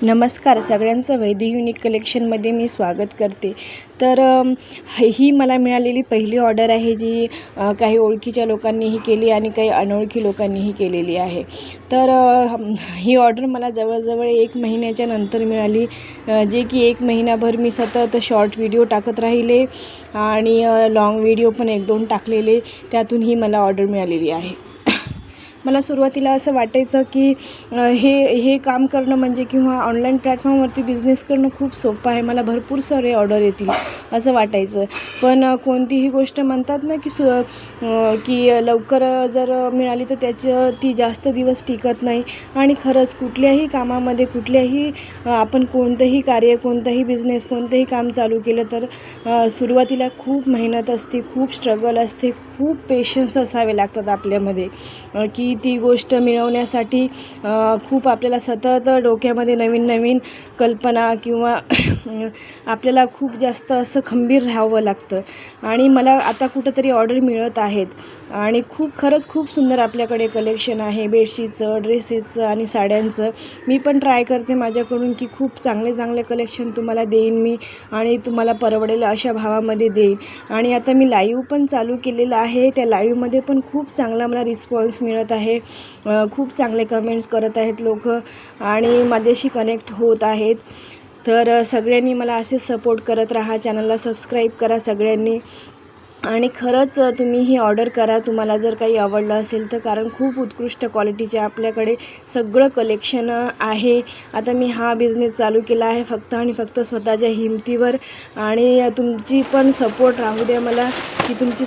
नमस्कार सगळ्यांचं वैद्य युनिक कलेक्शनमध्ये मी स्वागत करते. तर ही मला मिळालेली पहिली ऑर्डर आहे जी काही ओळखीच्या लोकांनीही केली आणि काही अनोळखी लोकांनीही केलेली आहे. तर ही ऑर्डर मला जवळजवळ 1 महिन्याच्या नंतर मिळाली, जे की 1 महिनाभर मी सतत शॉर्ट व्हिडिओ टाकत राहिले आणि लाँग व्हिडिओ पण 1-2 टाकलेले. त्यातून ही मला ऑर्डर मिळालेली आहे. मला सुरुवातीला असं वाटायचं की हे काम करणं म्हणजे किंवा ऑनलाईन प्लॅटफॉर्मवरती बिझनेस करणं खूप सोपं आहे, मला भरपूर सारे ऑर्डर येतील असं वाटायचं. पण कोणतीही गोष्ट म्हणतात ना की लवकर जर मिळाली तर ती जास्त दिवस टिकत नाही. आणि खरंच कुठल्याही कामामध्ये आपण कोणतंही कार्य, कोणताही बिझनेस, कोणतंही काम चालू केलं तर सुरुवातीला खूप मेहनत असते, खूप स्ट्रगल असते, खूप पेशन्स असावे लागतात आपल्यामध्ये की ती गोष्ट मिळवण्यासाठी. खूप आपल्याला सतत डोक्यामध्ये नवीन कल्पना किंवा आपल्याला खूप जास्त असं खंबीर राहावं लागतं. आणि मला आता कुठंतरी ऑर्डर मिळत आहेत आणि खरंच खूप सुंदर आपल्याकडे कलेक्शन आहे बेडशीटचं, ड्रेसेसचं आणि साड्यांचं. मी पण ट्राय करते माझ्याकडून की खूप चांगले कलेक्शन तुम्हाला देईन मी आणि तुम्हाला परवडेल अशा भावामध्ये देईन. आणि आता मी लाईव्ह पण चालू केलेलं आहे. त्या लाईव्हमध्ये पण खूप चांगला मला रिस्पॉन्स मिळत आहे. खूप चांगले कमेंट्स करत आहेत लोक आणि माझ्याशी कनेक्ट होत आहेत. तर सगळ्यांनी मला असेच सपोर्ट करत राहा. चॅनलला सबस्क्राईब करा सगळ्यांनी. आणि खरंच तुम्ही ही ऑर्डर करा तुम्हाला जर काही आवडलं असेल तर, कारण खूप उत्कृष्ट क्वालिटीचे आपल्याकडे सगळं कलेक्शन आहे. आता मी हा बिझनेस चालू केला आहे फक्त आणि फक्त स्वतःच्या हिमतीवर. आणि तुमची पण सपोर्ट राहू द्या मला की तुमची